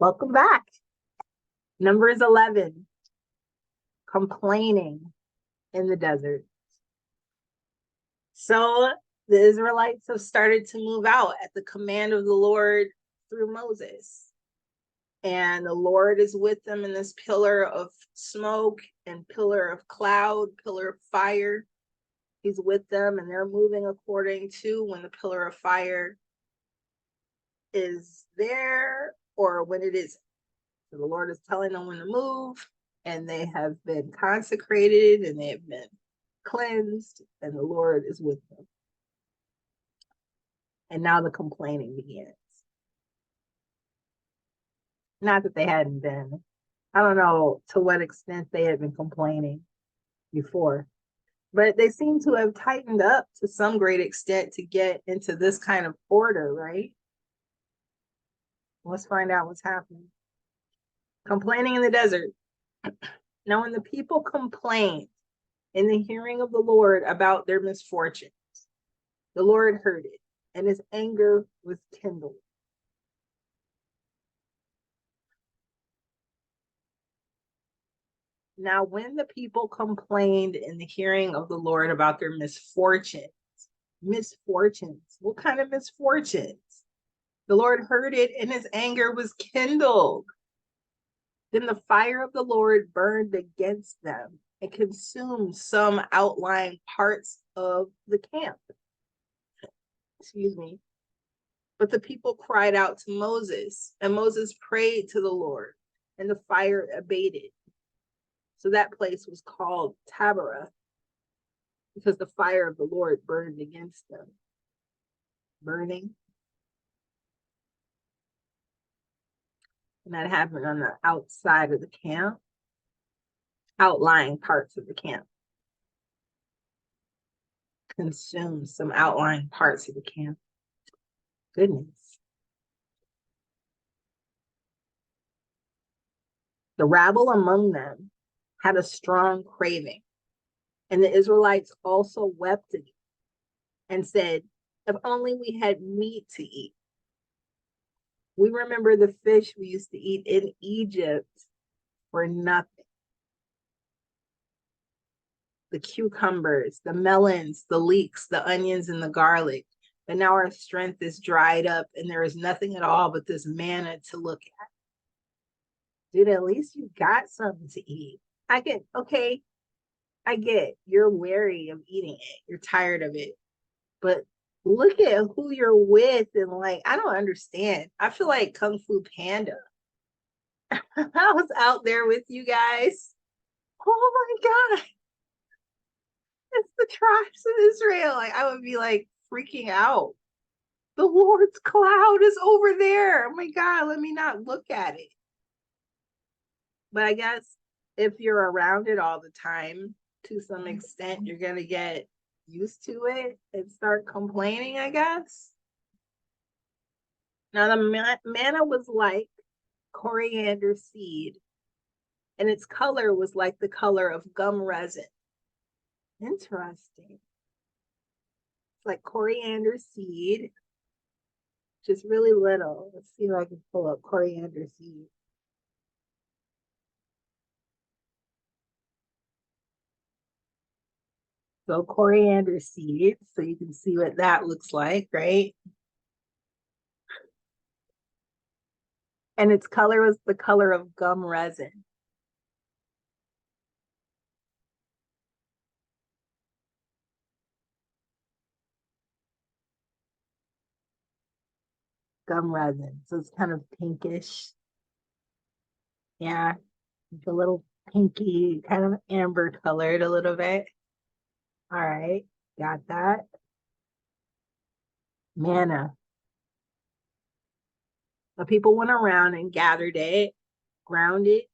Welcome back. Numbers 11, complaining in the desert. So the Israelites have started to move out at the command of the Lord through Moses. And the Lord is with them in this pillar of smoke and pillar of cloud, pillar of fire. He's with them and they're moving according to when the pillar of fire is there or when it is. So the Lord is telling them when to move, and they have been consecrated and they have been cleansed, and the Lord is with them. And now the complaining begins. Not that they hadn't been. I don't know to what extent they had been complaining before, but they seem to have tightened up to some great extent to get into this kind of order, right? Let's find out what's happening. Complaining in the desert. Now, when the people complained in the hearing of the Lord about their misfortunes, the Lord heard it, and his anger was kindled. Now, when the people complained in the hearing of the Lord about their misfortunes, what kind of misfortunes? The Lord heard it, and his anger was kindled. Then the fire of the Lord burned against them and consumed some outlying parts of the camp. Excuse me. But the people cried out to Moses, and Moses prayed to the Lord, and the fire abated. So that place was called Taberah, because the fire of the Lord burned against them. Burning. And that happened on the outside of the camp, outlying parts of the camp. Consumed some outlying parts of the camp. Goodness. The rabble among them had a strong craving, and the Israelites also wept again and said, if only we had meat to eat. We remember the fish we used to eat in Egypt for nothing. The cucumbers, the melons, the leeks, the onions, and the garlic. But now our strength is dried up and there is nothing at all but this manna to look at. Dude, at least you got something to eat. I get you're wary of eating it. You're tired of it. But look at who you're with and like, I don't understand. I feel like Kung Fu Panda. I was out there with you guys. Oh my God. It's the tribes of Israel. Like I would be like freaking out. The Lord's cloud is over there. Oh my God, let me not look at it. But I guess if you're around it all the time, to some extent, you're going to get used to it and start complaining, I guess. Now, the manna was like coriander seed, and its color was like the color of gum resin. Interesting. It's like coriander seed, just really little. Let's see if I can pull up coriander seed. So coriander seed, so you can see what that looks like, right? And its color was the color of gum resin. Gum resin. So it's kind of pinkish. Yeah, it's a little pinky, kind of amber colored a little bit. All right, got that. Manna. The people went around and gathered it, ground it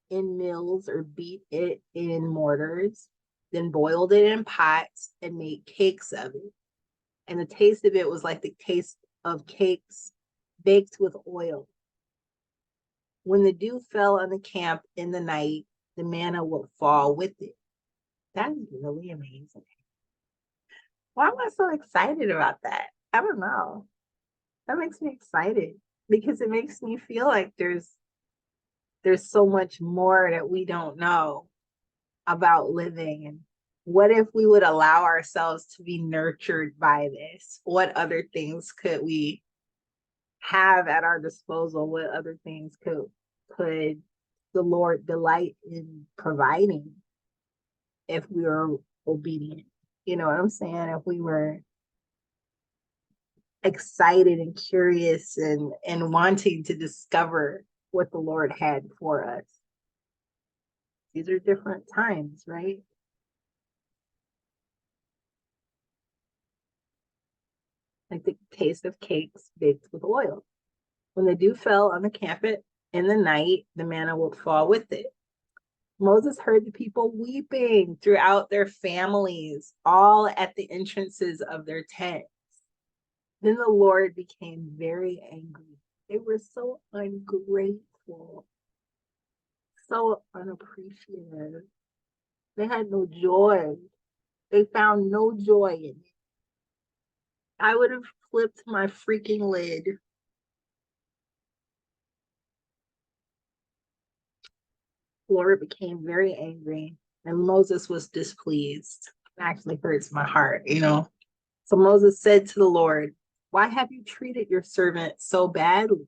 in mills or beat it in mortars, then boiled it in pots and made cakes of it. And the taste of it was like the taste of cakes baked with oil. When the dew fell on the camp in the night, the manna would fall with it. That is really amazing. Why am I so excited about that? I don't know. That makes me excited. because it makes me feel like there's so much more that we don't know about living. And what if we would allow ourselves to be nurtured by this? What other things could we have at our disposal? What other things could the Lord delight in providing if we were obedient? You know what I'm saying? If we were excited and curious and wanting to discover what the Lord had for us. These are different times, right? Like the taste of cakes baked with oil. When the dew fell on the camp in the night, the manna would fall with it. Moses heard the people weeping throughout their families, all at the entrances of their tents. Then the Lord became very angry. They were so ungrateful, so unappreciative. They had no joy. They found no joy in it. I would have flipped my freaking lid. Lord became very angry, and Moses was displeased. It actually hurts my heart, you know. So Moses said to the Lord, why have you treated your servant so badly?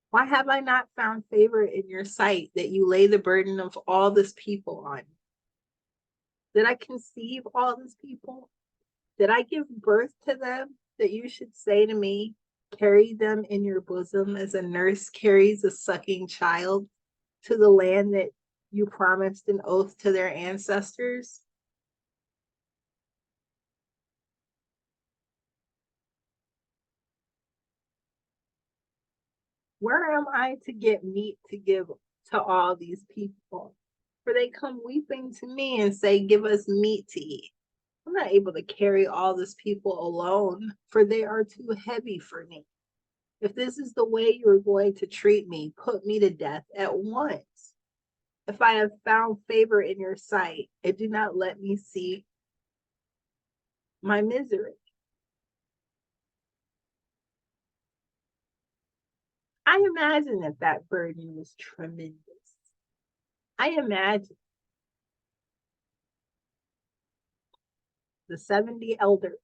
Why have I not found favor in your sight that you lay the burden of all this people on me? Did I conceive all these people? Did I give birth to them that you should say to me, carry them in your bosom as a nurse carries a sucking child to the land that you promised an oath to their ancestors? Where am I to get meat to give to all these people? For they come weeping to me and say, give us meat to eat. I'm not able to carry all this people alone, for they are too heavy for me. If this is the way you are going to treat me, put me to death at once. If I have found favor in your sight, and do not let me see my misery. I imagine that burden was tremendous. I imagine the 70 elders.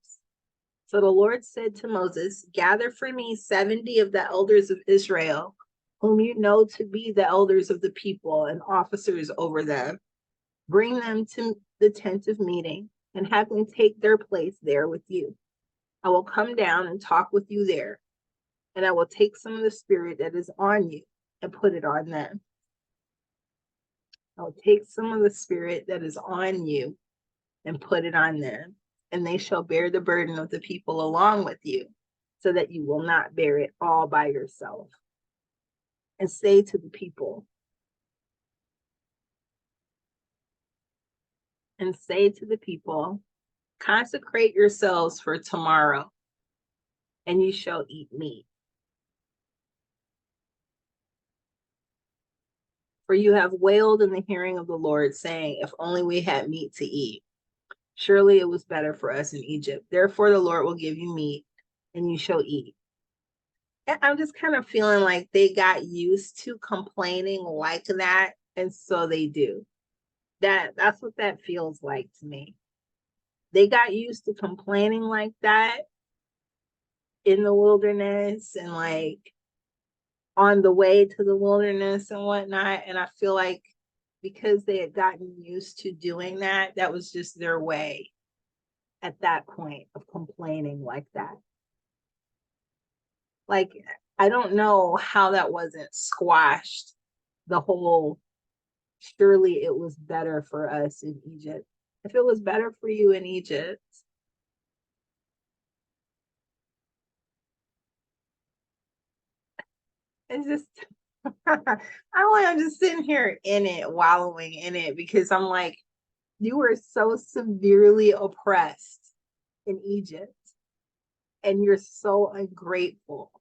So the Lord said to Moses, gather for me 70 of the elders of Israel, whom you know to be the elders of the people and officers over them. Bring them to the tent of meeting and have them take their place there with you. I will come down and talk with you there, and I will take some of the spirit that is on you and put it on them. I will take some of the spirit that is on you and put it on them, and they shall bear the burden of the people along with you, so that you will not bear it all by yourself. And say to the people, consecrate yourselves for tomorrow, and you shall eat meat. For you have wailed in the hearing of the Lord, saying, if only we had meat to eat. Surely it was better for us in Egypt. Therefore, the Lord will give you meat, and you shall eat. And I'm just kind of feeling like they got used to complaining like that, and so they do. That's what that feels like to me. They got used to complaining like that in the wilderness and like on the way to the wilderness and whatnot. And I feel like because they had gotten used to doing that, that was just their way at that point of complaining like that. Like, I don't know how that wasn't squashed. The whole, surely it was better for us in Egypt. If it was better for you in Egypt, it's just, I'm just sitting here in it, wallowing in it, because I'm like, you were so severely oppressed in Egypt, and you're so ungrateful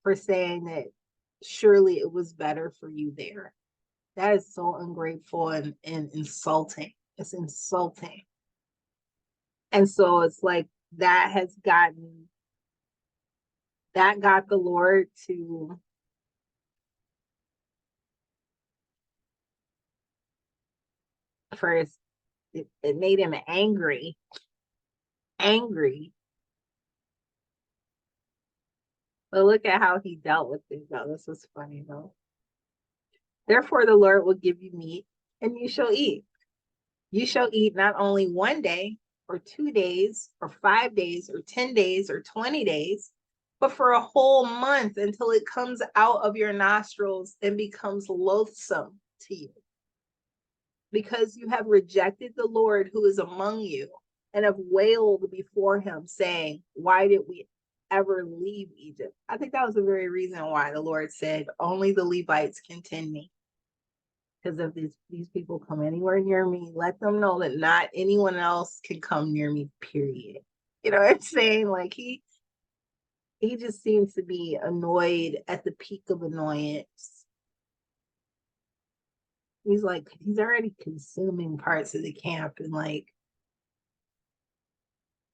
for saying that surely it was better for you there. That is so ungrateful and insulting. It's insulting. And so it's like that has gotten that got the Lord to first, it made him angry. But look at how he dealt with it, though. This was funny, though. Therefore, the Lord will give you meat, and you shall eat. You shall eat not only 1 day, or 2 days, or 5 days, or 10 days, or 20 days, but for a whole month until it comes out of your nostrils and becomes loathsome to you. Because you have rejected the Lord who is among you and have wailed before him, saying, why did we ever leave Egypt? I think that was the very reason why the Lord said, only the Levites can tend me. Because if these people come anywhere near me, let them know that not anyone else can come near me, period. You know what I'm saying? Like he just seems to be annoyed at the peak of annoyance. He's already consuming parts of the camp and like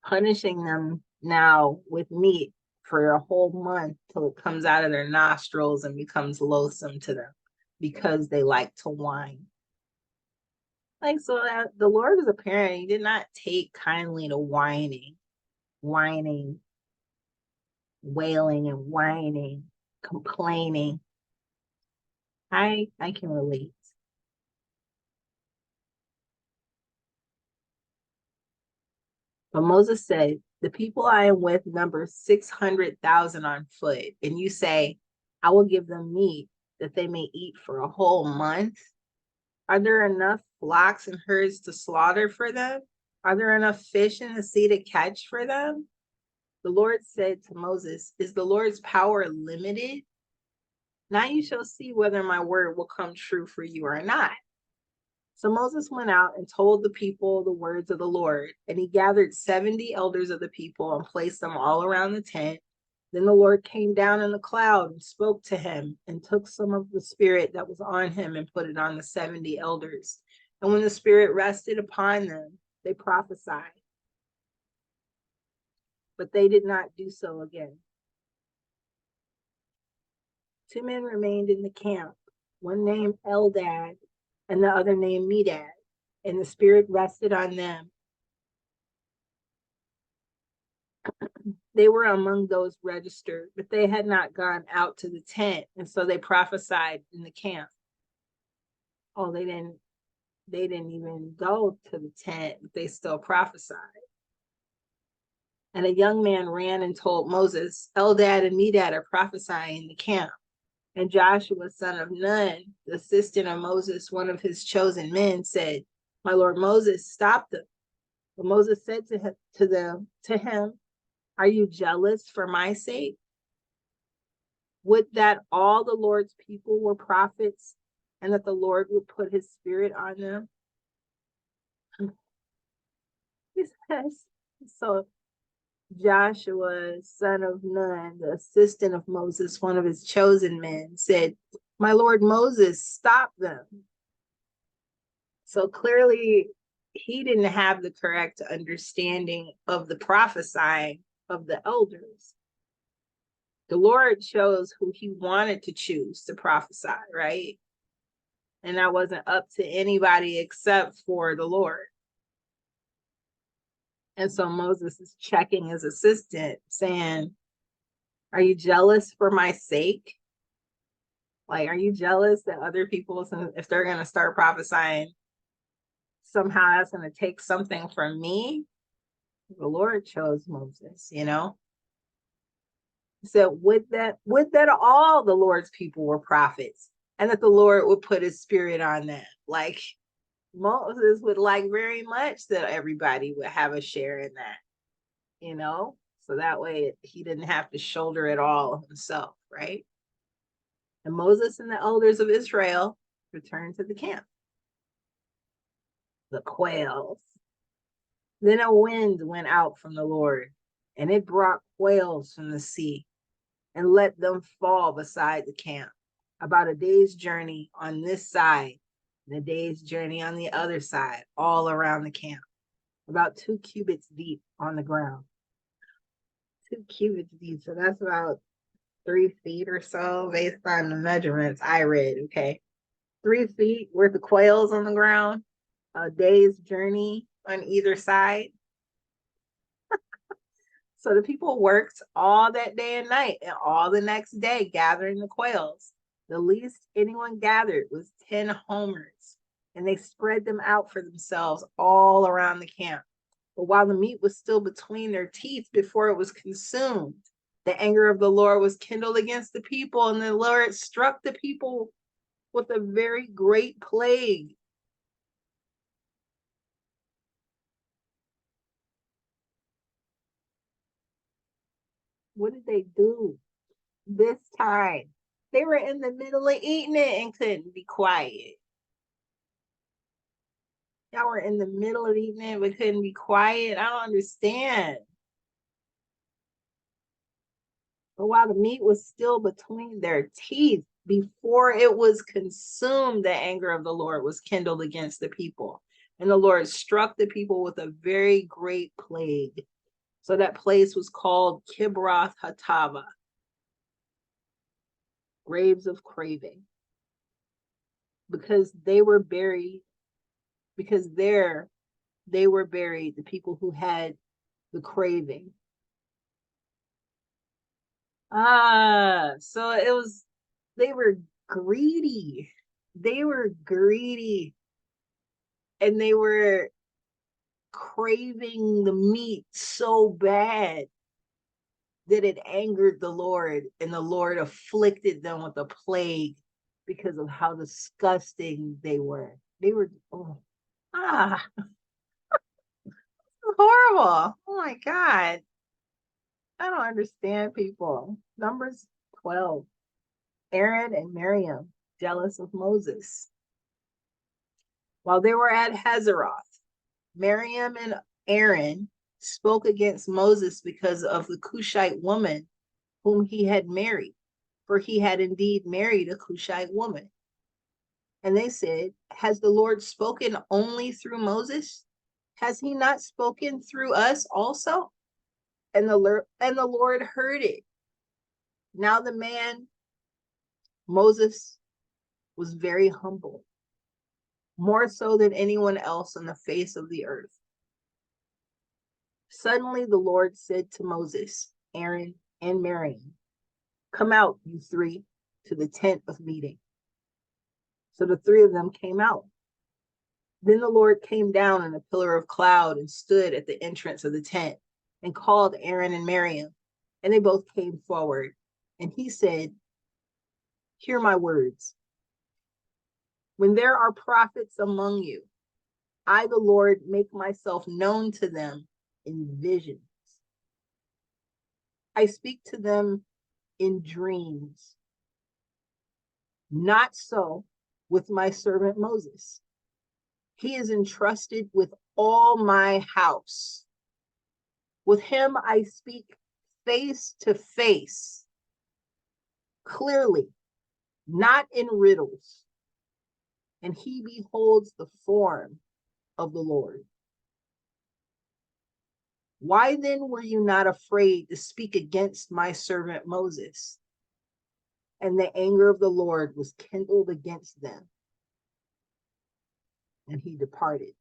punishing them now with meat for a whole month till it comes out of their nostrils and becomes loathsome to them because they like to whine. Like, so the Lord is apparent. He did not take kindly to whining, wailing and whining, complaining. I can relate. But Moses said, the people I am with number 600,000 on foot, and you say, I will give them meat that they may eat for a whole month. Are there enough flocks and herds to slaughter for them? Are there enough fish in the sea to catch for them? The Lord said to Moses, is the Lord's power limited? Now you shall see whether my word will come true for you or not. So Moses went out and told the people the words of the Lord, and he gathered 70 elders of the people and placed them all around the tent. Then the Lord came down in the cloud and spoke to him and took some of the spirit that was on him and put it on the 70 elders. And when the spirit rested upon them, they prophesied. But they did not do so again. 2 men remained in the camp, one named Eldad and the other named Medad, and the spirit rested on them. They were among those registered, but they had not gone out to the tent, and so they prophesied in the camp. Oh, they didn't even go to the tent, but they still prophesied. And a young man ran and told Moses, Eldad and Medad are prophesying in the camp. And Joshua, son of Nun, the assistant of Moses, one of his chosen men, said, my Lord Moses, stop them. But Moses said to him, are you jealous for my sake? Would that all the Lord's people were prophets and that the Lord would put his spirit on them? He says, so Joshua, son of Nun, the assistant of Moses, one of his chosen men, said, my Lord Moses, stop them. So clearly he didn't have the correct understanding of the prophesying of the elders. The Lord chose who he wanted to choose to prophesy, right? And that wasn't up to anybody except for the Lord. And so Moses is checking his assistant saying, are you jealous for my sake? Like, are you jealous that other people, if they're going to start prophesying, somehow that's going to take something from me? The Lord chose Moses, you know? So would that all the Lord's people were prophets and that the Lord would put his spirit on them. Like Moses would like very much that everybody would have a share in that, you know? So that way he didn't have to shoulder it all himself, right? And Moses and the elders of Israel returned to the camp. The quails. Then a wind went out from the Lord, and it brought quails from the sea and let them fall beside the camp, about a day's journey on this side and a day's journey on the other side, all around the camp, about 2 cubits deep on the ground. 2 cubits deep, so that's about 3 feet or so based on the measurements I read. Okay. 3 feet worth of quails on the ground, a day's journey on either side. So the people worked all that day and night and all the next day gathering the quails. The least anyone gathered was 10 homers, and they spread them out for themselves all around the camp. But while the meat was still between their teeth before it was consumed, the anger of the Lord was kindled against the people, and the Lord struck the people with a very great plague. What did they do this time? They were in the middle of eating it and couldn't be quiet. Y'all were in the middle of eating it but couldn't be quiet. I don't understand. But while the meat was still between their teeth, before it was consumed, the anger of the Lord was kindled against the people. And the Lord struck the people with a very great plague. So that place was called Kibroth Hatava, graves of craving, because they were buried, because there they were buried, the people who had the craving. So it was, they were greedy. They were greedy. And they were craving the meat so bad that it angered the Lord, and the Lord afflicted them with a plague because of how disgusting they were. They were, horrible. Oh my God. I don't understand people. Numbers 12. Aaron and Miriam, jealous of Moses. While they were at Hazeroth, Miriam and Aaron spoke against Moses because of the Cushite woman whom he had married, for he had indeed married a Cushite woman. And they said, has the Lord spoken only through Moses? Has he not spoken through us also? And the Lord heard it. Now the man, Moses, was very humble, more so than anyone else on the face of the earth. Suddenly the Lord said to Moses, Aaron, and Miriam, come out, you three, to the tent of meeting. So the three of them came out. Then the Lord came down in a pillar of cloud and stood at the entrance of the tent and called Aaron and Miriam, and they both came forward. And he said, hear my words. When there are prophets among you, I, the Lord, make myself known to them in visions. I speak to them in dreams. Not so with my servant Moses. He is entrusted with all my house. With him I speak face to face, clearly, not in riddles. And he beholds the form of the Lord. Why then were you not afraid to speak against my servant Moses? And the anger of the Lord was kindled against them. And he departed.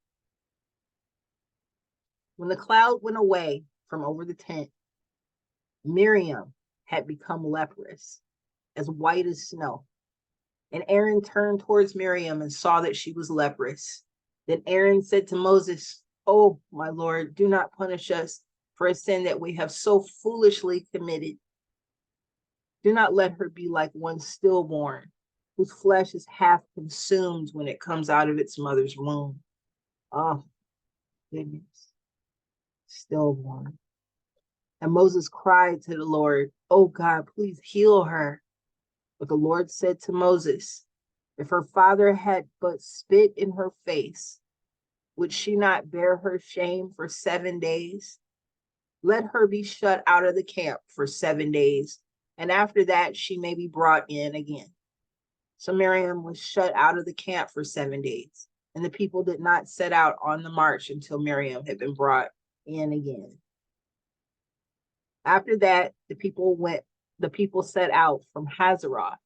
When the cloud went away from over the tent, Miriam had become leprous, as white as snow. And Aaron turned towards Miriam and saw that she was leprous. Then Aaron said to Moses, oh, my Lord, do not punish us for a sin that we have so foolishly committed. Do not let her be like one stillborn, whose flesh is half consumed when it comes out of its mother's womb. Oh, goodness. Stillborn. And Moses cried to the Lord, oh God, please heal her. But the Lord said to Moses, if her father had but spit in her face, would she not bear her shame for 7 days? Let her be shut out of the camp for 7 days, and after that she may be brought in again. So Miriam was shut out of the camp for 7 days, and the people did not set out on the march until Miriam had been brought in again. After that, the people went the people set out from Hazeroth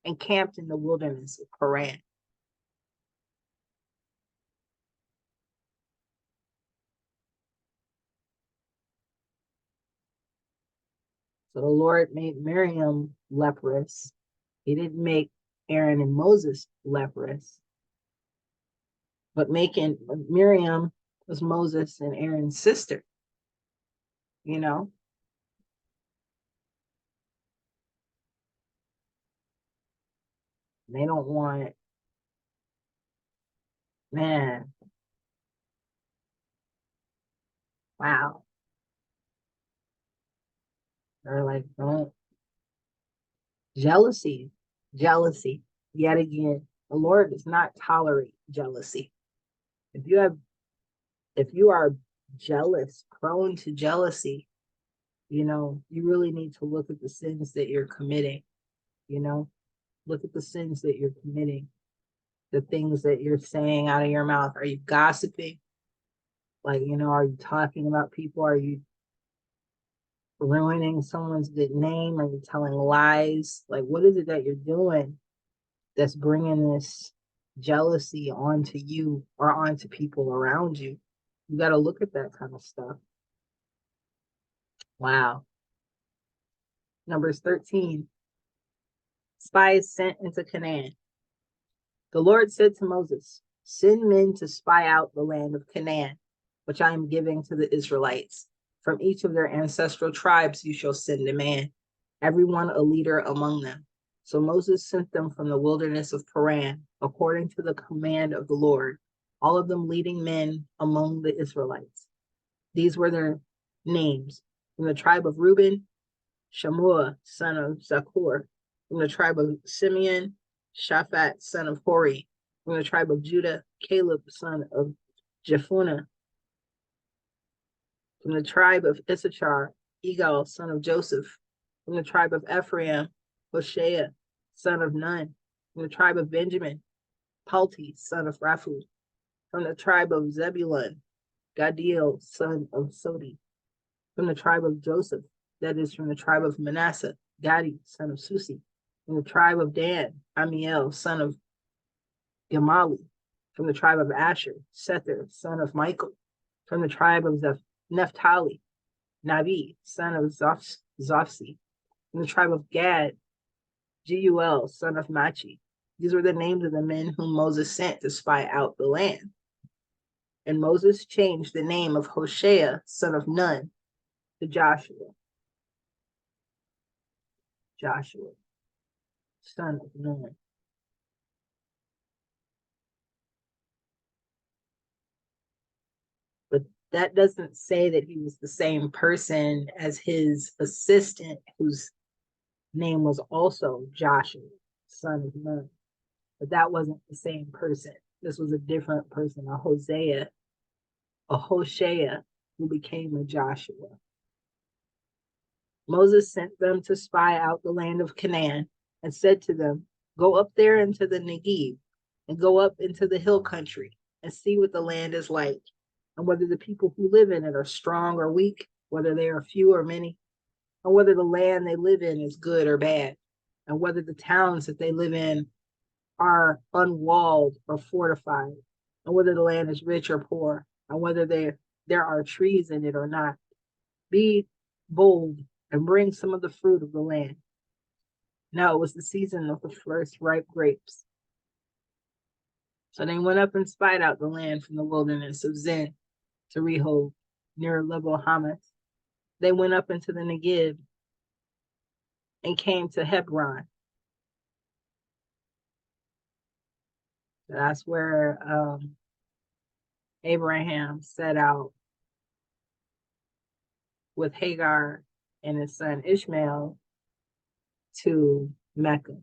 and camped in the wilderness of Paran. So the Lord made Miriam leprous. He didn't make Aaron and Moses leprous, but making Miriam was Moses and Aaron's sister, you know? They don't want, man, wow. They're like, don't, jealousy, jealousy. Yet again, the Lord does not tolerate jealousy. If you have, if you are jealous, prone to jealousy, you really need to look at the sins that you're committing, you know, look at the sins that you're committing, the things that you're saying out of your mouth. Are you gossiping? Like, are you talking about people? Are you ruining someone's good name? Are you telling lies? Like, what is it that you're doing that's bringing this jealousy onto you or onto people around you? You got to look at that kind of stuff. Wow. Numbers 13. Spies sent into Canaan. The Lord said to Moses, send men to spy out the land of Canaan, which I am giving to the Israelites. From each of their ancestral tribes you shall send a man, everyone a leader among them. So Moses sent them from the wilderness of Paran, according to the command of the Lord, all of them leading men among the Israelites. These were their names. From the tribe of Reuben, Shammua, son of Zakur. From the tribe of Simeon, Shaphat, son of Hori. From the tribe of Judah, Caleb, son of Jephunneh. From the tribe of Issachar, Egal, son of Joseph. From the tribe of Ephraim, Hoshea, son of Nun. From the tribe of Benjamin, Palti, son of Raphu. From the tribe of Zebulun, Gadiel, son of Sodi. From the tribe of Joseph, that is from the tribe of Manasseh, Gadi, son of Susi. From the tribe of Dan, Amiel, son of Gamali. From the tribe of Asher, Sether, son of Michael. From the tribe of Naphtali, Nabi, son of Zophsi. From the tribe of Gad, Jeuel, son of Machi. These were the names of the men whom Moses sent to spy out the land. And Moses changed the name of Hoshea, son of Nun, to Joshua. Joshua, son of Nun. But that doesn't say that he was the same person as his assistant, whose name was also Joshua, son of Nun. But that wasn't the same person. This was a different person, a Hosea, a Hoshea, who became a Joshua. Moses sent them to spy out the land of Canaan and said to them, go up there into the Negev and go up into the hill country and see what the land is like, and whether the people who live in it are strong or weak, whether they are few or many, and whether the land they live in is good or bad, and whether the towns that they live in are unwalled or fortified, and whether the land is rich or poor, and whether there are trees in it or not. Be bold and bring some of the fruit of the land. Now it was the season of the first ripe grapes. So they went up and spied out the land from the wilderness of Zin to Rehob, near Lebo Hamath. They went up into the Negev and came to Hebron. That's where Abraham set out with Hagar and his son Ishmael to Mecca.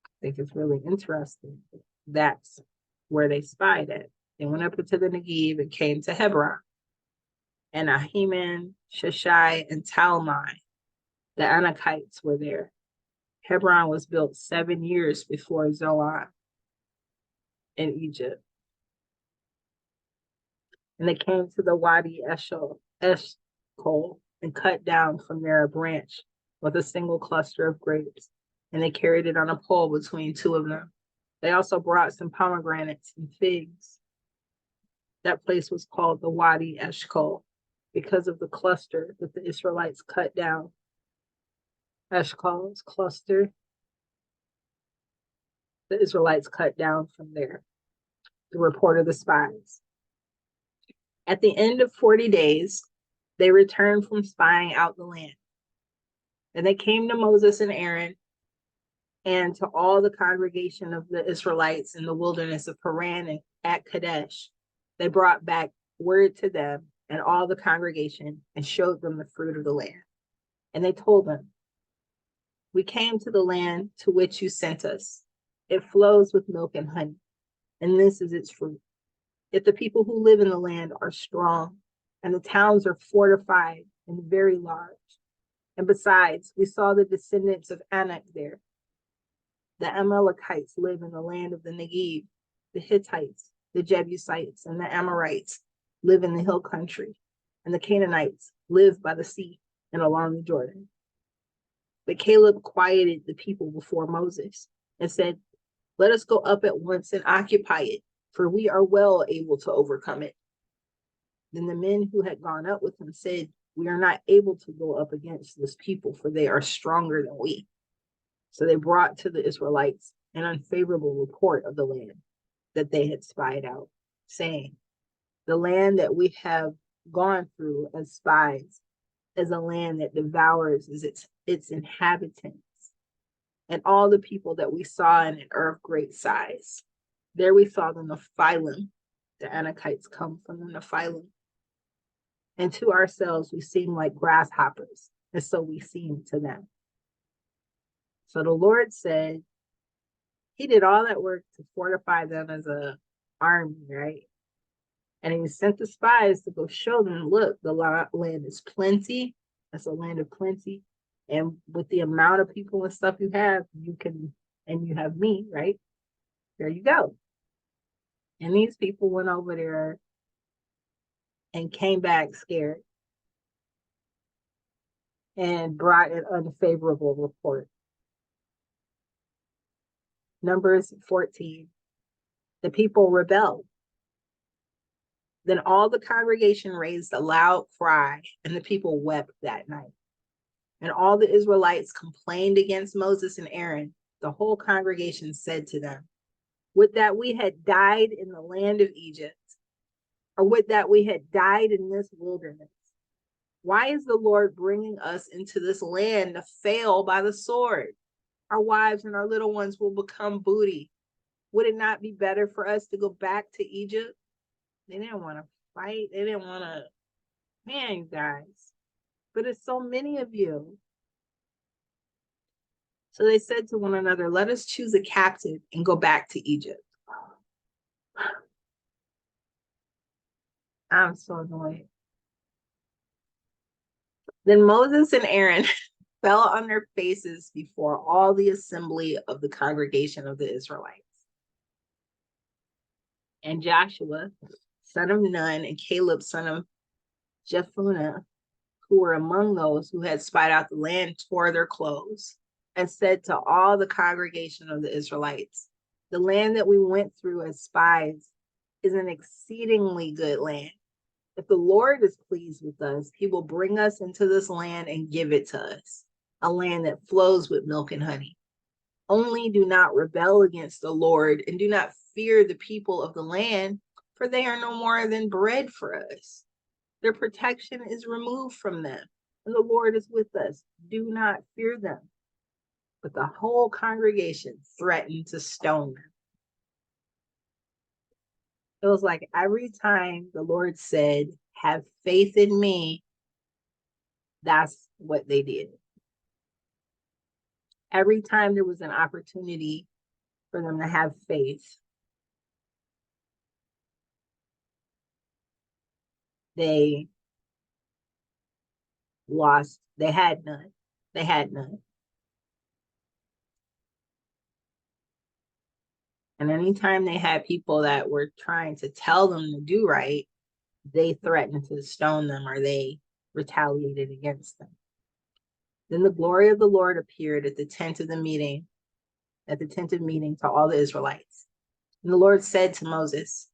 I think it's really interesting. That's where they spied at. They went up into the Negev and came to Hebron. And Ahiman, Sheshai, and Talmai, the Anakites, were there. Hebron was built 7 years before Zoan in Egypt. And they came to the Wadi Eshkol, and cut down from there a branch with a single cluster of grapes, and they carried it on a pole between two of them. They also brought some pomegranates and figs. That place was called the Wadi Eshcol because of the cluster that the Israelites cut down. Eshcol is cluster. The Israelites cut down from there. The report of the spies. At the end of 40 days, they returned from spying out the land. And they came to Moses and Aaron and to all the congregation of the Israelites in the wilderness of Paran and at Kadesh. They brought back word to them and all the congregation and showed them the fruit of the land. And they told them, we came to the land to which you sent us. It flows with milk and honey, and this is its fruit. Yet the people who live in the land are strong, and the towns are fortified and very large. And besides, we saw the descendants of Anak there. The Amalekites live in the land of the Negev. The Hittites, the Jebusites, and the Amorites live in the hill country. And the Canaanites live by the sea and along the Jordan. But Caleb quieted the people before Moses and said, let us go up at once and occupy it, for we are well able to overcome it. Then the men who had gone up with him said, we are not able to go up against this people, for they are stronger than we. So they brought to the Israelites an unfavorable report of the land that they had spied out, saying, the land that we have gone through as spies is a land that devours its inhabitants, and all the people that we saw in it are of great size. There we saw the Nephilim. The Anakites come from the Nephilim. And to ourselves we seem like grasshoppers, and so we seem to them. So the Lord said, he did all that work to fortify them as an army, right? And he sent the spies to go show them, look, the land is plenty. It's a land of plenty. And with the amount of people and stuff you have, you can, and you have me, right? There you go. And these people went over there and came back scared and brought an unfavorable report. Numbers 14. The people rebelled. Then all the congregation raised a loud cry, and the people wept that night. And all the Israelites complained against Moses and Aaron. The whole congregation said to them, would that we had died in the land of Egypt, or would that we had died in this wilderness. Why is the Lord bringing us into this land to fail by the sword? Our wives and our little ones will become booty. Would it not be better for us to go back to Egypt? They didn't want to fight. They didn't want to, man, you guys. But it's so many of you. So they said to one another, let us choose a captive and go back to Egypt. I'm so annoyed. Then Moses and Aaron fell on their faces before all the assembly of the congregation of the Israelites. And Joshua, son of Nun, and Caleb, son of Jephunneh, who were among those who had spied out the land, tore their clothes and said to all the congregation of the Israelites, the land that we went through as spies is an exceedingly good land. If the Lord is pleased with us, he will bring us into this land and give it to us, a land that flows with milk and honey. Only do not rebel against the Lord and do not fear the people of the land, for they are no more than bread for us. Their protection is removed from them, and the Lord is with us. Do not fear them. But the whole congregation threatened to stone them. It was like every time the Lord said, have faith in me, that's what they did. Every time there was an opportunity for them to have faith, they lost. They had none. They had none. And anytime they had people that were trying to tell them to do right, they threatened to stone them, or they retaliated against them. Then the glory of the Lord appeared at the tent of meeting to all the Israelites. And the Lord said to Moses,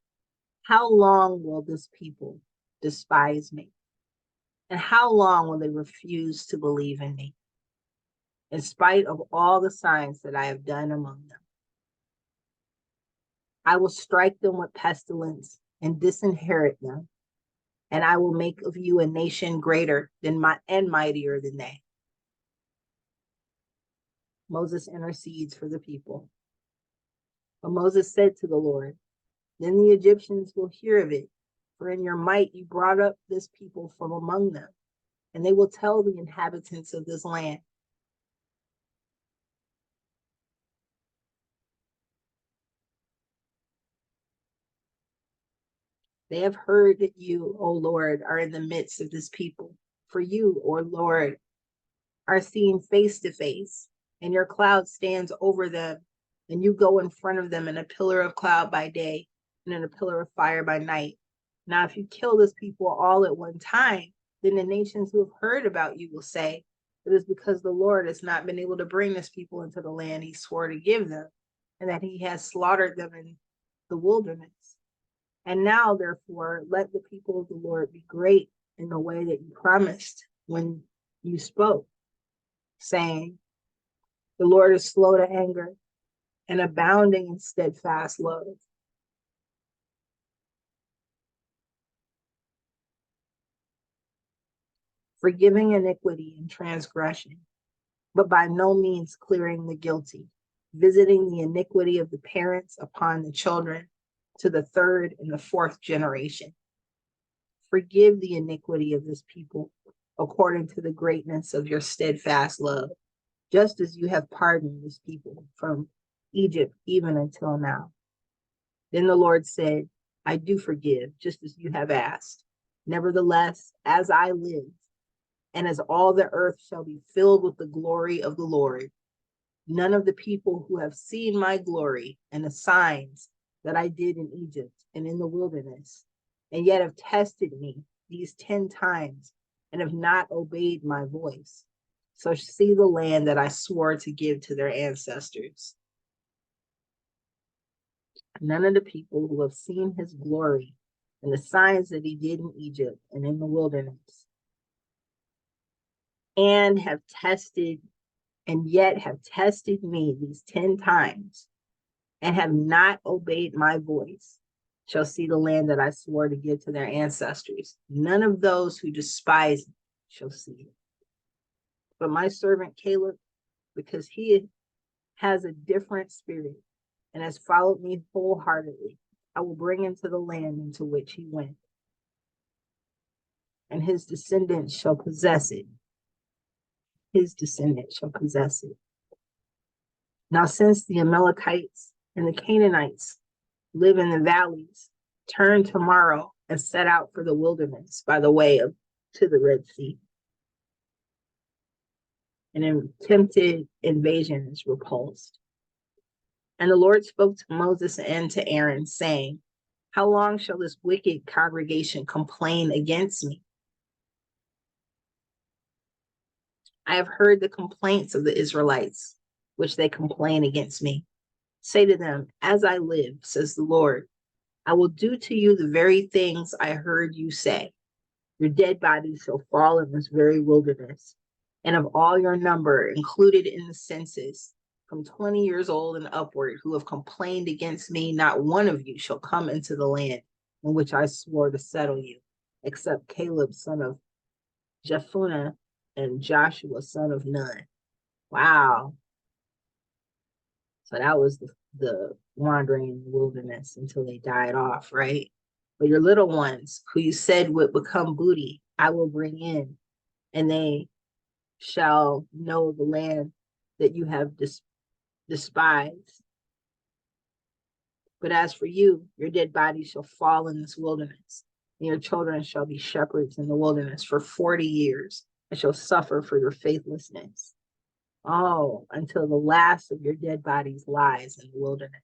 how long will this people despise me? And how long will they refuse to believe in me, in spite of all the signs that I have done among them? I will strike them with pestilence and disinherit them, and I will make of you a nation greater than and mightier than they. Moses intercedes for the people. But Moses said to the Lord, then the Egyptians will hear of it, for in your might you brought up this people from among them, and they will tell the inhabitants of this land. They have heard that you, O Lord, are in the midst of this people. For you, O Lord, are seen face to face, and your cloud stands over them, and you go in front of them in a pillar of cloud by day and in a pillar of fire by night. Now, if you kill this people all at one time, then the nations who have heard about you will say, it is because the Lord has not been able to bring this people into the land he swore to give them, and that he has slaughtered them in the wilderness. And now, therefore, let the people of the Lord be great in the way that you promised when you spoke, saying, the Lord is slow to anger and abounding in steadfast love, forgiving iniquity and transgression, but by no means clearing the guilty, visiting the iniquity of the parents upon the children to the third and the fourth generation. Forgive the iniquity of this people according to the greatness of your steadfast love, just as you have pardoned this people from Egypt even until now. Then the Lord said, I do forgive, just as you have asked. Nevertheless, as I live, and as all the earth shall be filled with the glory of the Lord, none of the people who have seen my glory and the signs that I did in Egypt and in the wilderness, and yet have tested me these 10 times and have not obeyed my voice, so see the land that I swore to give to their ancestors. None of the people who have seen his glory and the signs that he did in Egypt and in the wilderness, and have tested me these 10 times and have not obeyed my voice, shall see the land that I swore to give to their ancestors. None of those who despise me shall see it. But my servant Caleb, because he has a different spirit and has followed me wholeheartedly, I will bring him to the land into which he went, and his descendants shall possess it. His descendants shall possess it. Now, since the Amalekites and the Canaanites live in the valleys, turn tomorrow and set out for the wilderness by the way to the Red Sea. An attempted invasion is repulsed. And the Lord spoke to Moses and to Aaron, saying, how long shall this wicked congregation complain against me? I have heard the complaints of the Israelites, which they complain against me. Say to them, as I live, says the Lord, I will do to you the very things I heard you say. Your dead bodies shall fall in this very wilderness, and of all your number included in the census, from 20 years old and upward, who have complained against me, not one of you shall come into the land in which I swore to settle you, except Caleb, son of Jephunneh, and Joshua, son of Nun. Wow. So that was the wandering in the wilderness until they died off, right? But your little ones, who you said would become booty, I will bring in, and they shall know the land that you have despised. But as for you, your dead body shall fall in this wilderness, and your children shall be shepherds in the wilderness for 40 years, and shall suffer for your faithlessness. Oh, until the last of your dead bodies lies in the wilderness.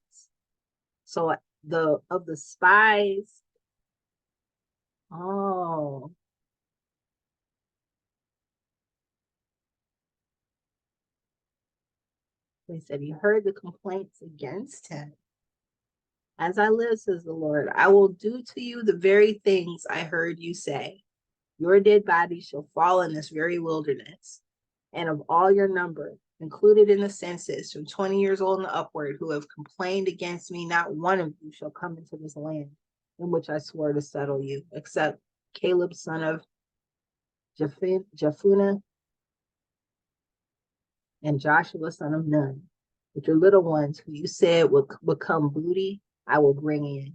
So of the spies, oh, He said he heard the complaints against him. As I live, says the Lord, I will do to you the very things I heard you say. Your dead body shall fall in this very wilderness, and of all your number, included in the census, from 20 years old and upward, who have complained against me, not one of you shall come into this land in which I swore to settle you, except Caleb, son of Jephunneh, and Joshua, son of Nun. But your little ones, who you said would become booty, I will bring in,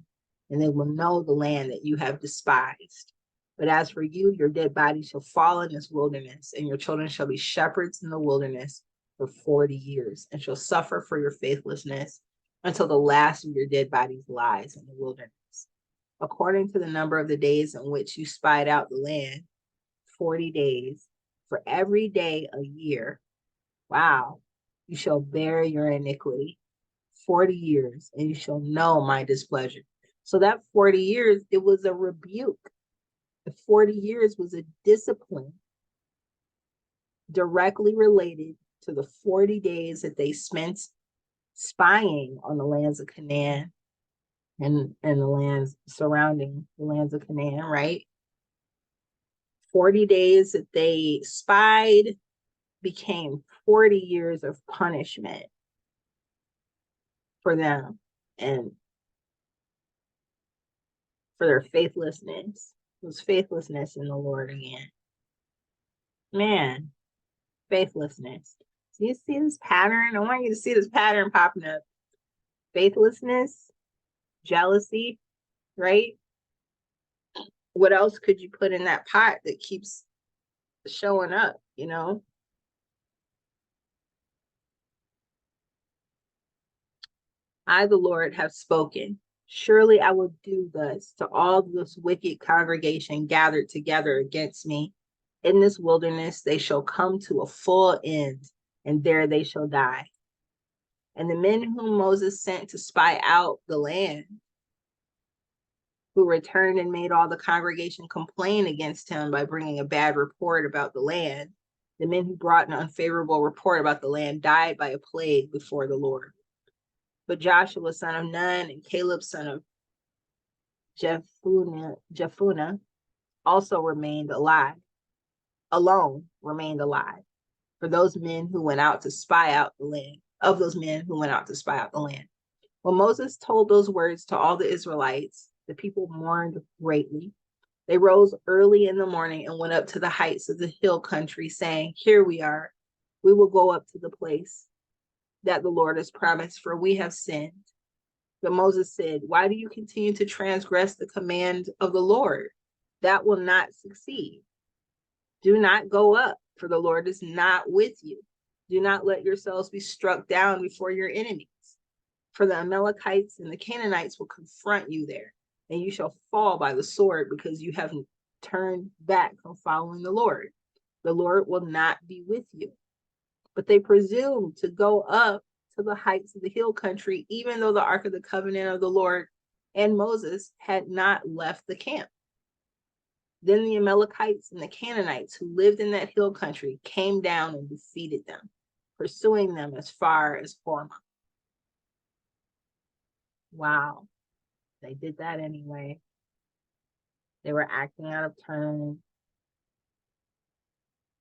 and they will know the land that you have despised. But as for you, your dead body shall fall in this wilderness, and your children shall be shepherds in the wilderness for 40 years, and shall suffer for your faithlessness until the last of your dead bodies lies in the wilderness. According to the number of the days in which you spied out the land, 40 days, for every day a year. Wow, you shall bear your iniquity 40 years, and you shall know my displeasure. So that 40 years, it was a rebuke. The 40 years was a discipline directly related to the 40 days that they spent spying on the lands of Canaan and the lands surrounding the lands of Canaan, right? 40 days that they spied became 40 years of punishment for them and for their faithlessness. It was faithlessness in the Lord again. Man, faithlessness. Do you see this pattern? I want you to see this pattern popping up. Faithlessness, jealousy, right? What else could you put in that pot that keeps showing up, you know? I, the Lord, have spoken. Surely I will do thus to all this wicked congregation gathered together against me. In this wilderness they shall come to a full end, and there they shall die. And the men whom Moses sent to spy out the land, who returned and made all the congregation complain against him by bringing a bad report about the land, the men who brought an unfavorable report about the land died by a plague before the Lord. But Joshua, son of Nun, and Caleb, son of Jephunneh, also remained alive, alone remained alive, for those men who went out to spy out the land, of those men who went out to spy out the land. When Moses told those words to all the Israelites, the people mourned greatly. They rose early in the morning and went up to the heights of the hill country, saying, Here we are. We will go up to the place that the Lord has promised, for we have sinned. But Moses said, Why do you continue to transgress the command of the Lord? That will not succeed. Do not go up, for the Lord is not with you. Do not let yourselves be struck down before your enemies. For the Amalekites and the Canaanites will confront you there, and you shall fall by the sword because you have turned back from following the Lord. The Lord will not be with you. But they presumed to go up to the heights of the hill country, even though the Ark of the Covenant of the Lord and Moses had not left the camp. Then the Amalekites and the Canaanites who lived in that hill country came down and defeated them, pursuing them as far as Hormah. Wow, they did that anyway. They were acting out of turn.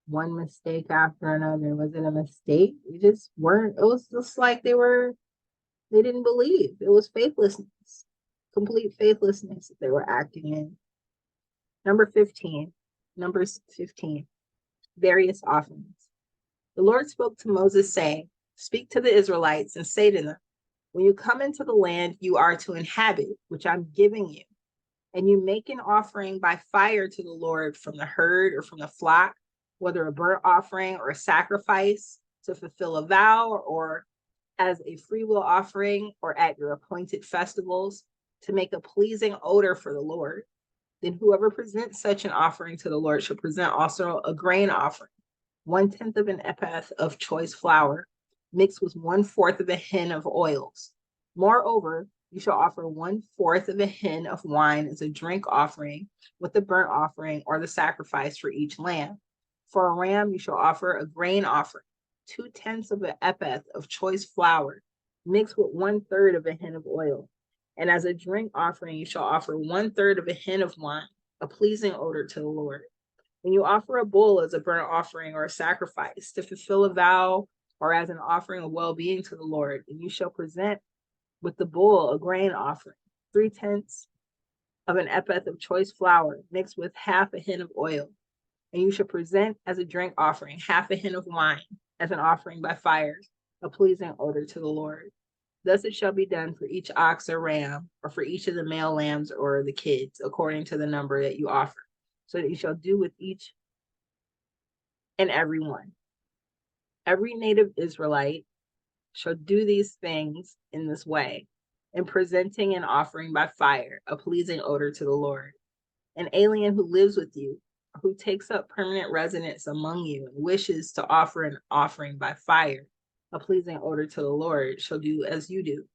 One mistake after another. Was it a mistake? They just weren't. It was just like they didn't believe. It was faithlessness, complete faithlessness that they were acting in. Numbers 15, various offerings. The Lord spoke to Moses, saying, Speak to the Israelites and say to them, when you come into the land you are to inhabit, which I'm giving you, and you make an offering by fire to the Lord from the herd or from the flock, whether a burnt offering or a sacrifice to fulfill a vow or as a freewill offering or at your appointed festivals to make a pleasing odor for the Lord, then whoever presents such an offering to the Lord shall present also a grain offering, 1/10 of an ephah of choice flour, mixed with 1/4 of a hin of oils. Moreover, you shall offer 1/4 of a hin of wine as a drink offering with the burnt offering or the sacrifice for each lamb. For a ram, you shall offer a grain offering, 2/10 of an ephah of choice flour, mixed with 1/3 of a hin of oil. And as a drink offering, you shall offer 1/3 of a hin of wine, a pleasing odor to the Lord. When you offer a bull as a burnt offering or a sacrifice to fulfill a vow or as an offering of well-being to the Lord, and you shall present with the bull a grain offering, 3/10 of an ephah of choice flour, mixed with half a hin of oil. And you shall present as a drink offering half a hin of wine as an offering by fire, a pleasing odor to the Lord. Thus it shall be done for each ox or ram, or for each of the male lambs or the kids, according to the number that you offer, so that you shall do with each and every one. Every native Israelite shall do these things in this way, in presenting and offering by fire a pleasing odor to the Lord. An alien who lives with you, who takes up permanent residence among you and wishes to offer an offering by fire, a pleasing odor to the Lord, shall do as you do.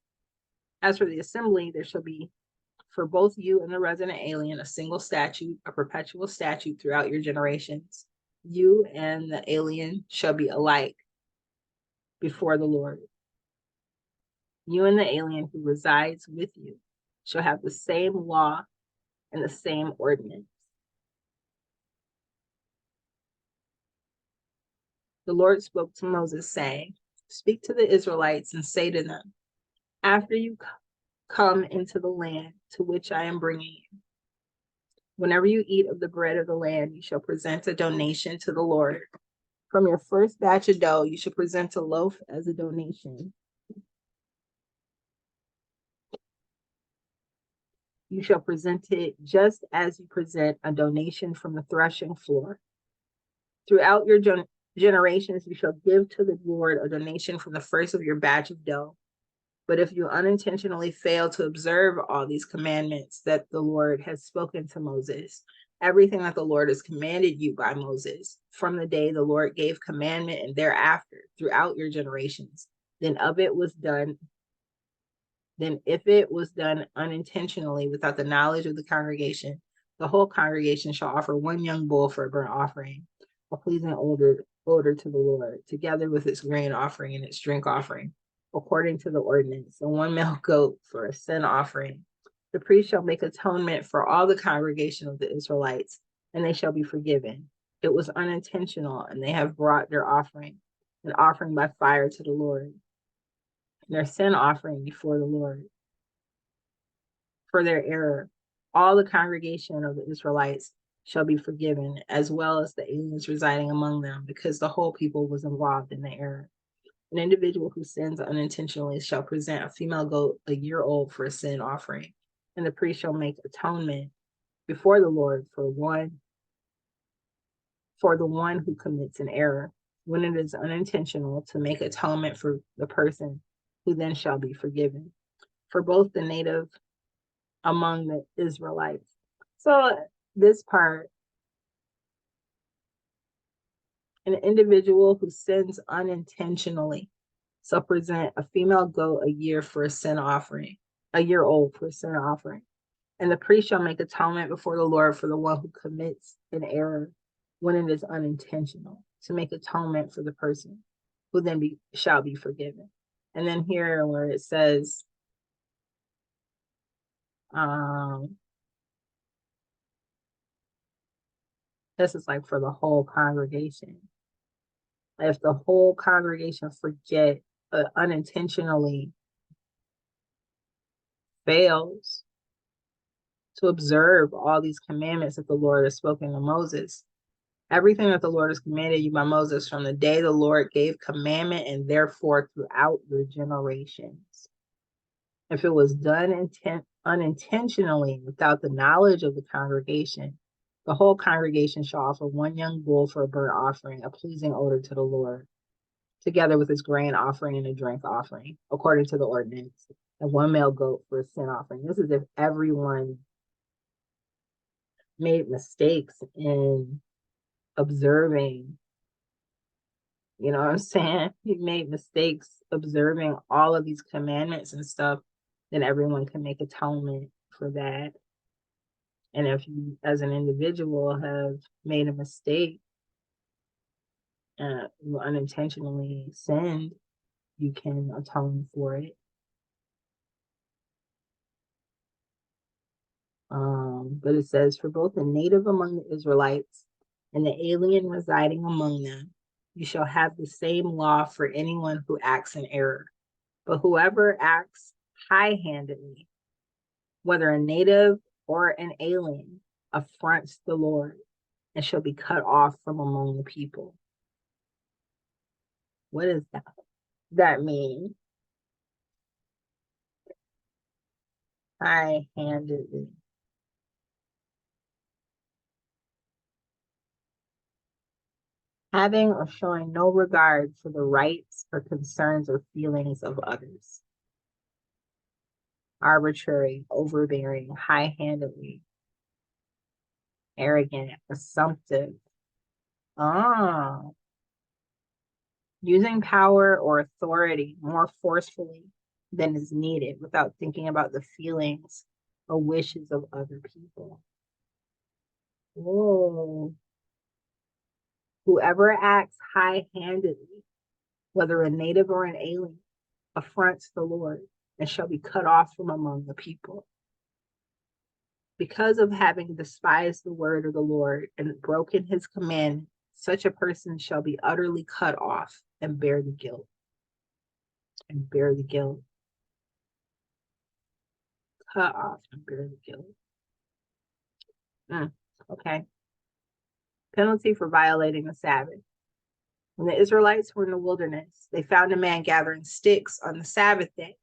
As for the assembly, there shall be for both you and the resident alien a single statute, a perpetual statute throughout your generations. You and the alien shall be alike before the Lord. You and the alien who resides with you shall have the same law and the same ordinance. The Lord spoke to Moses, saying, speak to the Israelites and say to them, after you come into the land to which I am bringing you, whenever you eat of the bread of the land, you shall present a donation to the Lord. From your first batch of dough, you shall present a loaf as a donation. You shall present it just as you present a donation from the threshing floor. Throughout your generations, you shall give to the Lord a donation from the first of your batch of dough. But if you unintentionally fail to observe all these commandments that the Lord has spoken to Moses, everything that the Lord has commanded you by Moses, from the day the Lord gave commandment and thereafter, throughout your generations, then if it was done unintentionally without the knowledge of the congregation, the whole congregation shall offer one young bull for a burnt offering, a pleasing odor to the Lord, together with its grain offering and its drink offering, according to the ordinance, and one male goat for a sin offering. The priest shall make atonement for all the congregation of the Israelites, and they shall be forgiven. It was unintentional, and they have brought their offering, an offering by fire to the Lord, their sin offering before the Lord for their error. All the congregation of the Israelites shall be forgiven, as well as the aliens residing among them, because the whole people was involved in the error. An individual who sins unintentionally shall present a female goat a year old for a sin offering, and the priest shall make atonement before the Lord for the one who commits an error, when it is unintentional, to make atonement for the person who then shall be forgiven, for both the native among the Israelites. So this part, an individual who sins unintentionally shall present a female goat a year for a sin offering, a year old for a sin offering. And the priest shall make atonement before the Lord for the one who commits an error when it is unintentional, to make atonement for the person who then shall be forgiven. And then here where it says, this is like for the whole congregation. If the whole congregation forget unintentionally fails to observe all these commandments that the Lord has spoken to Moses, everything that the Lord has commanded you by Moses from the day the Lord gave commandment and therefore throughout your generations. If it was done unintentionally without the knowledge of the congregation, the whole congregation shall offer one young bull for a burnt offering, a pleasing odor to the Lord, together with its grain offering and a drink offering, according to the ordinance, and one male goat for a sin offering. This is if everyone made mistakes in observing, you know what I'm saying? He made mistakes observing all of these commandments and stuff, then everyone can make atonement for that. And if you, as an individual, have made a mistake You unintentionally sinned, you can atone for it. But it says, for both the native among the Israelites and the alien residing among them, you shall have the same law for anyone who acts in error. But whoever acts high-handedly, whether a native or an alien, affronts the Lord and shall be cut off from among the people. What does that mean? High-handedly. Having or showing no regard for the rights or concerns or feelings of others. Arbitrary, overbearing, high-handedly, arrogant, assumptive. Using power or authority more forcefully than is needed without thinking about the feelings or wishes of other people. Whoa. Whoever acts high-handedly, whether a native or an alien, affronts the Lord and shall be cut off from among the people. Because of having despised the word of the Lord and broken his command, such a person shall be utterly cut off and bear the guilt. And bear the guilt. Cut off and bear the guilt. Okay. Penalty for violating the Sabbath. When the Israelites were in the wilderness, they found a man gathering sticks on the Sabbath day.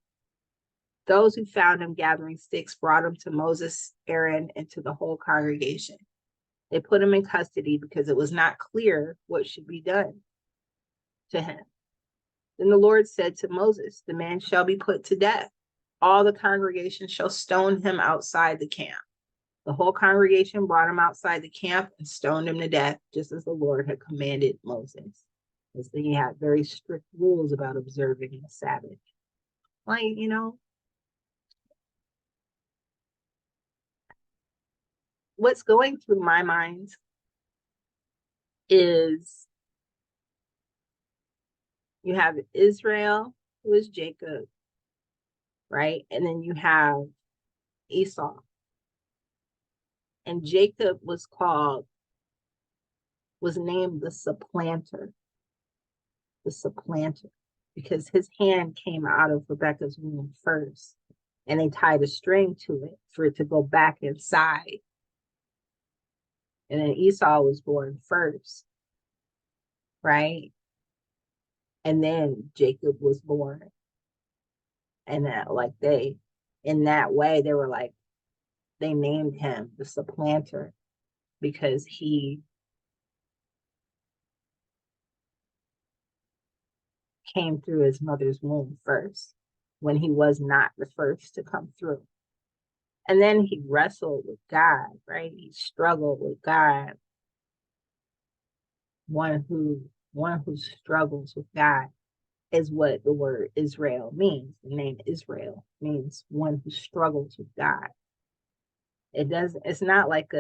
Those who found him gathering sticks brought him to Moses, Aaron, and to the whole congregation. They put him in custody because it was not clear what should be done to him. Then the Lord said to Moses, the man shall be put to death. All the congregation shall stone him outside the camp. The whole congregation brought him outside the camp and stoned him to death, just as the Lord had commanded Moses. Because he had very strict rules about observing the Sabbath. Like, what's going through my mind is you have Israel, who is Jacob, right? And then you have Esau. And Jacob was named the supplanter, because his hand came out of Rebekah's womb first. And they tied a string to it for it to go back inside. And then Esau was born first, right? And then Jacob was born. And in that way, they named him the supplanter because he came through his mother's womb first when he was not the first to come through. And then he wrestled with God, right? He struggled with God. One who struggles with God is what the word Israel means. The name Israel means one who struggles with God. It's not like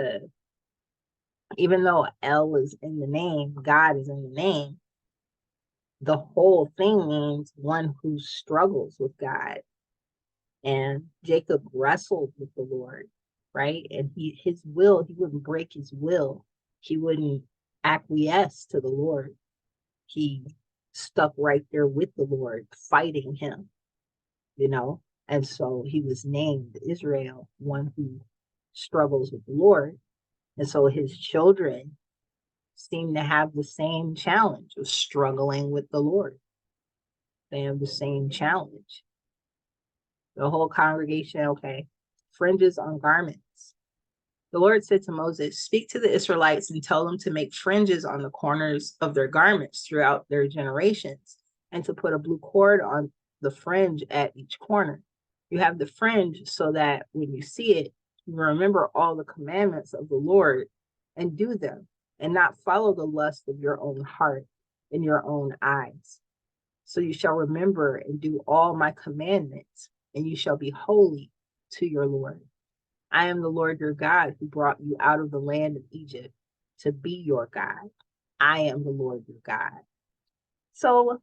even though El is in the name, God is in the name, the whole thing means one who struggles with God. And Jacob wrestled with the Lord, right? And he wouldn't break his will. He wouldn't acquiesce to the Lord. He stuck right there with the Lord, fighting him, And so he was named Israel, one who struggles with the Lord. And so his children seem to have the same challenge of struggling with the Lord. They have the same challenge. The whole congregation, okay. Fringes on garments. The Lord said to Moses, speak to the Israelites and tell them to make fringes on the corners of their garments throughout their generations, and to put a blue cord on the fringe at each corner. You have the fringe so that when you see it, you remember all the commandments of the Lord and do them, and not follow the lust of your own heart and your own eyes. So you shall remember and do all my commandments, and you shall be holy to your Lord. I am the Lord your God who brought you out of the land of Egypt to be your God. I am the Lord your God. So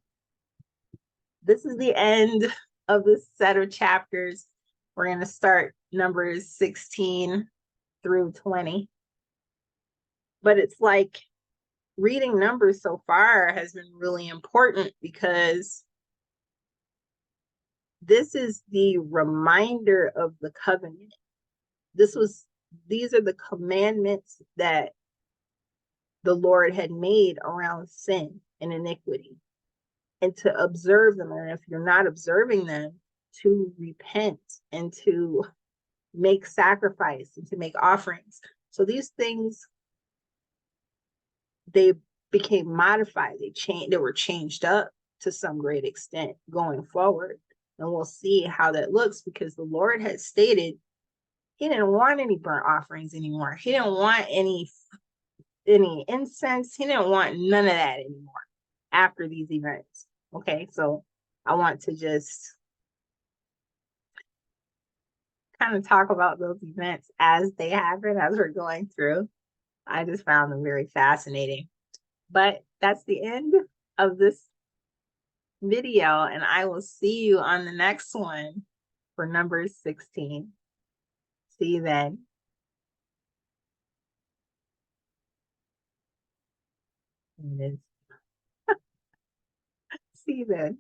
this is the end of this set of chapters. We're going to start Numbers 16 through 20. But it's like reading Numbers so far has been really important because this is the reminder of the covenant. These are the commandments that the Lord had made around sin and iniquity, and to observe them. And if you're not observing them, to repent and to make sacrifice and to make offerings. So these things, they became modified. They were changed up to some great extent going forward. And we'll see how that looks, because the Lord had stated he didn't want any burnt offerings anymore. He didn't want any incense. He didn't want none of that anymore after these events. Okay, so I want to just kind of talk about those events as they happen, as we're going through. I just found them very fascinating. But that's the end of this video, and I will see you on the next one for number 16. See you then. See you then.